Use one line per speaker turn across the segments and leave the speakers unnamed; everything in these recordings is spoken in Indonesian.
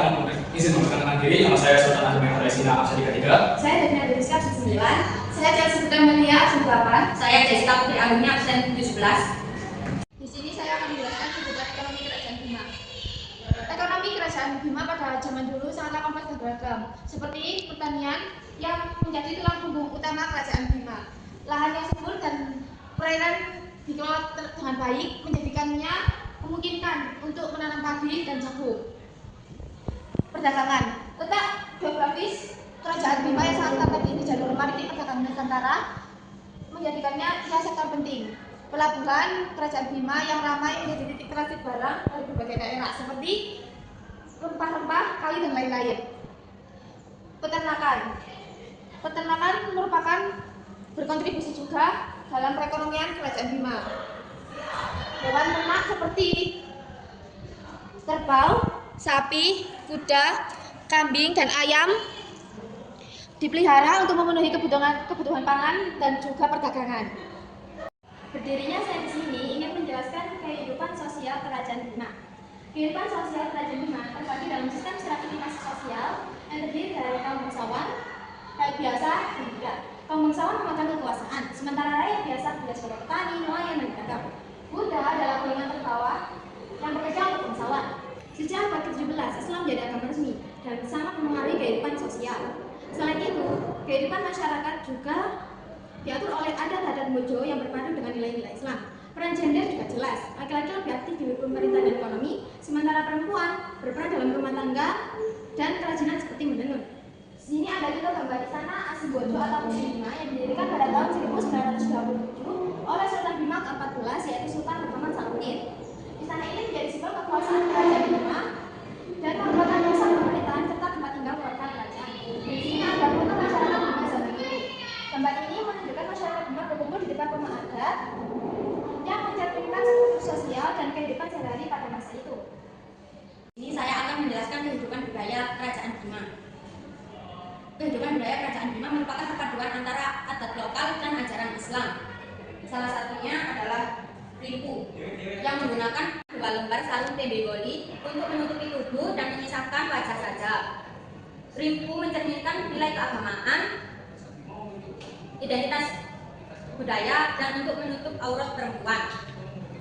mohon izin memperkenalkan diri. Nama saya Sultan Azmi Malaysia Absadi ketiga.
Saya Devina Deriska absen 9. Saya Chelsea Putri Melia absen 8. Saya Jessica Putri Alunia absen 17. Di sini saya akan menjelaskan kehidupan ekonomi Kerajaan Bima. Ekonomi Kerajaan Bima pada zaman dulu sangatlah kompleks dan beragam, seperti pertanian yang menjadi tulang punggung utama Kerajaan Bima. Lahan yang subur dan perairan dikelola dengan baik menjadikannya memungkinkan untuk menanam padi dan jagung. Perdagangan, letak geografis Kerajaan Bima yang sangat strategis di jalur maritim perdagangan Nusantara menjadikannya sektor penting. Pelabuhan Kerajaan Bima yang ramai menjadi titik transit barang dari berbagai daerah seperti rempah-rempah, kayu dan lain-lain. Peternakan merupakan berkontribusi juga dalam perekonomian Kerajaan Bima. Hewan ternak seperti kerbau, sapi, kuda, kambing, dan ayam dipelihara untuk memenuhi kebutuhan pangan dan juga perdagangan. Berdirinya saya di sini ingin menjelaskan kehidupan sosial Kerajaan Bima. Kehidupan sosial Kerajaan Bima terbagi dalam sistem stratifikasi sosial yang terdiri dari kaum bangsawan, rakyat biasa, dan budak. Kaum bangsawan memegang kekuasaan, sementara rakyat biasa bekerja sebagai petani, nelayan, dan pedagang. Budak adalah golongan terbawah yang bekerja untuk bangsawan. Sejak abad ke-17, Islam menjadi agama resmi dan sangat mempengaruhi kehidupan sosial. Selain itu, kehidupan masyarakat juga diatur oleh adat-adat mojo yang berpadu dengan nilai-nilai Islam. Peran gender juga jelas. Laki-laki lebih aktif di pemerintahan dan ekonomi, sementara perempuan berperan dalam rumah tangga dan kerajinan seperti menenun. Di sini ada juga gambar istana Asibojo atau Museum Bima yang didirikan pada tahun 1927 oleh Sultan Bima ke-14, yaitu Sultan Muhammad Sanuddin. Istana ini menjadi simbol kekuasaan Kerajaan Bima dan merupakan pusat pemerintahan serta tempat tinggal warga kerajaan. Di sini ada foto masyarakat Bima zaman dulu. Gambar ini menunjukkan masyarakat Bima berkumpul di depan rumah adat yang mencerminkan struktur sosial dan kehidupan sehari-hari pada masa itu. Ini saya akan menjelaskan kehidupan budaya Kerajaan Bima. Kehidupan budaya Kerajaan Bima merupakan perpaduan antara adat lokal dan ajaran Islam. Salah satunya adalah rimpu yang menggunakan 2 lembar sarung tembe goli untuk menutupi tubuh dan menyisakan wajah saja. Rimpu mencerminkan nilai keagamaan, identitas budaya, dan untuk menutup aurat perempuan.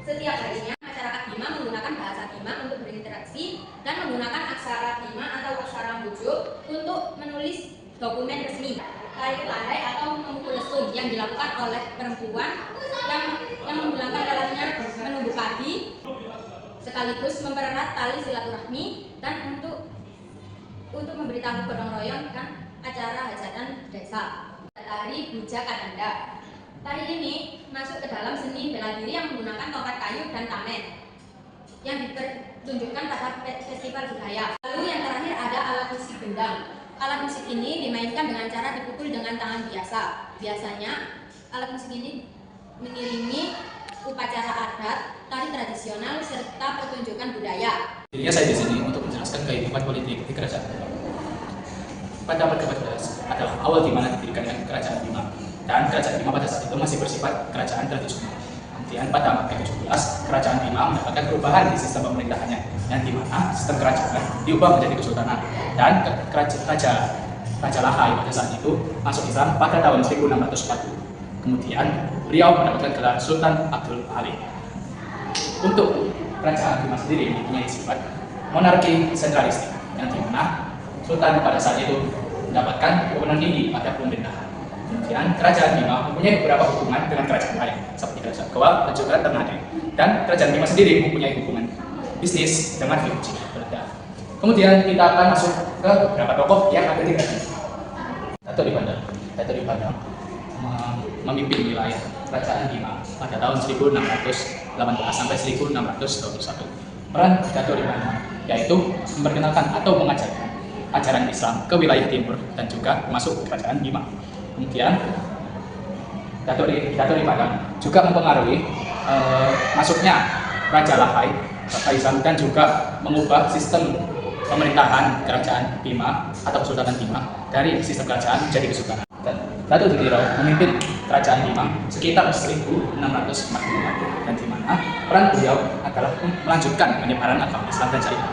Setiap harinya masyarakat Bima menggunakan bahasa Bima untuk berinteraksi dan menggunakan aksara Bima atau aksara Mojo untuk menulis dokumen resmi. Tarik landai atau memukul lesung yang dilakukan oleh perempuan yang menghilangkan dalamnya menunggu padi, sekaligus mempererat tali silaturahmi dan untuk memberitahu gotong royong dan acara hajatan desa. Tari Buja Kadanda. Tari ini masuk ke dalam seni bela diri yang menggunakan tongkat kayu dan tamen yang dipertunjukkan pada festival budaya. Lalu yang terakhir ada alat musik gendang. Alat musik ini dimainkan dengan cara dipukul dengan tangan biasa. Biasanya alat musik ini mengiringi upacara adat, tari tradisional, serta pertunjukan budaya.
Dirinya saya di sini untuk menjelaskan kehidupan politik di Kerajaan Bima. Pada abad ke-14 adalah awal di mana didirikannya Kerajaan Bima, dan Kerajaan Bima pada saat itu masih bersifat kerajaan tradisional. Kemudian pada abad ke-17, Kerajaan Bima mendapatkan perubahan di sistem pemerintahannya, yang di mana sistem kerajaan diubah menjadi kesultanan, dan Raja Lahai pada saat itu masuk Islam pada tahun 1640. Kemudian beliau mendapatkan gelar Sultan Abdul Halim. Untuk Kerajaan Bima sendiri mempunyai sifat monarki sentralistik, yang di mana Sultan pada saat itu mendapatkan kewenangan tinggi pada pemerintahan. Kemudian Kerajaan Bima mempunyai beberapa hubungan dengan kerajaan lain, seperti Kerajaan Goa dan juga Ternate. Dan Kerajaan Bima sendiri mempunyai hubungan bisnis dengan Fiji, Belanda. Kemudian kita akan masuk ke beberapa tokoh yang ada di kerajaan. Dato' Dri Pandang memimpin wilayah Kerajaan Bima pada tahun 1618 sampai 1621. Peran Dato' Dri Pandang yaitu memperkenalkan atau mengajarkan ajaran Islam ke wilayah timur dan juga masuk ke Kerajaan Bima. Kemudian Dato' Dri Pandang juga mempengaruhi masuknya Raja Lahai Islam dan juga mengubah sistem pemerintahan Kerajaan Bima atau Kesultanan Bima dari sistem kerajaan menjadi kesultanan. Dan Dato' Dudiro memimpin Kerajaan Bima sekitar 1645, dan di mana peran beliau adalah melanjutkan penyebaran agama Islam dan syariat.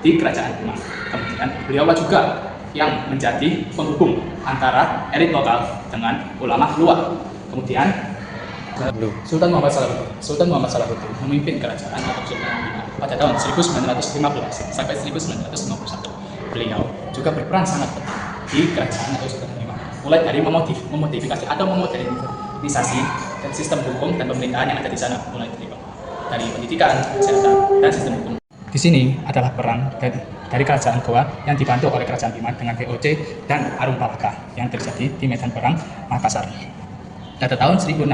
di Kerajaan Bima. Kemudian beliau juga yang menjadi penghubung antara elit lokal dengan ulama luar. Kemudian Sultan Muhammad Salahuddin memimpin kerajaan atau Kesultanan Bima pada tahun 1915 sampai 1951. Beliau juga berperan sangat penting di kerajaan atau Kesultanan Bima, mulai dari memodifikasi atau memodernisasi dan sistem hukum dan pemerintahan yang ada di sana, mulai dari pendidikan, kesehatan, dan sistem hukum. Di sini adalah peran dari kerajaan Goa yang dibantu oleh kerajaan Bima dengan VOC dan Arumpalaka yang terjadi di medan perang Makassar pada tahun 1666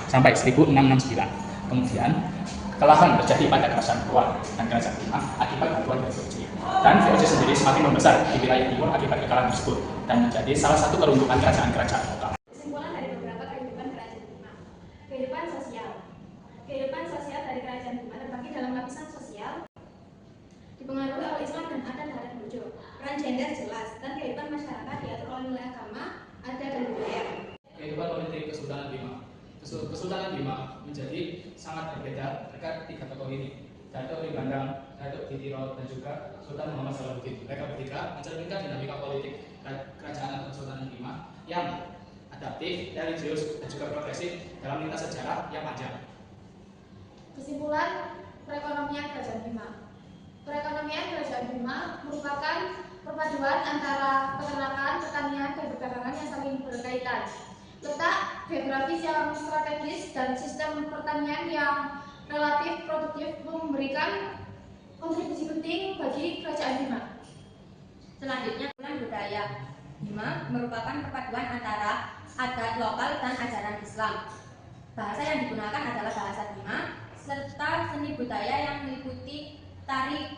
sampai 1669. Kemudian kelahan terjadi pada kerajaan Goa dan kerajaan Bima akibat bantuan VOC, dan VOC sendiri semakin membesar di wilayah timur akibat kekalahan tersebut dan menjadi salah satu keruntuhan kerajaan-kerajaan lokal.
Kesimpulan dari beberapa kehidupan kerajaan Bima. Kehidupan sosial dari kerajaan Bima terbagi dalam lapisan sosial, dipengaruhi oleh Islam dan adat dari Bojo. Peran gender jelas, dan kehidupan masyarakat diatur oleh nilai agama, adat, dan budaya.
Kehidupan politik Kesultanan Bima. Kesultanan Bima menjadi sangat berbeda dekat tiga tokoh ini, Datuk Ri Bandang, Datuk Ditiro, dan juga Sultan Muhammad Salahuddin. Mereka bertiga mencerminkan dinamika politik kerajaan atau Kesultanan Bima yang adaptif, religius, dan juga progresif dalam lintas sejarah yang panjang.
Kesimpulan perekonomian kerajaan Bima. Perekonomian kerajaan Bima merupakan perpaduan antara peternakan, pertanian, dan perdagangan yang saling berkaitan. Letak geografis yang strategis dan sistem pertanian yang relatif produktif memberikan kontribusi penting bagi kerajaan Bima.
Selanjutnya, budaya Bima merupakan perpaduan antara adat lokal dan ajaran Islam. Bahasa yang digunakan adalah bahasa Bima, serta seni budaya yang meliputi tari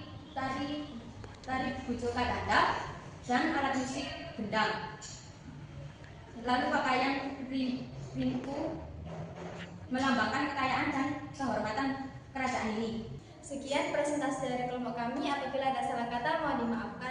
bujo kadanda dan alat musik gendang. Lalu pakaian rinku melambangkan kekayaan dan kehormatan kerajaan ini.
Sekian presentasi dari kelompok kami. Apabila ada salah kata mohon dimaafkan.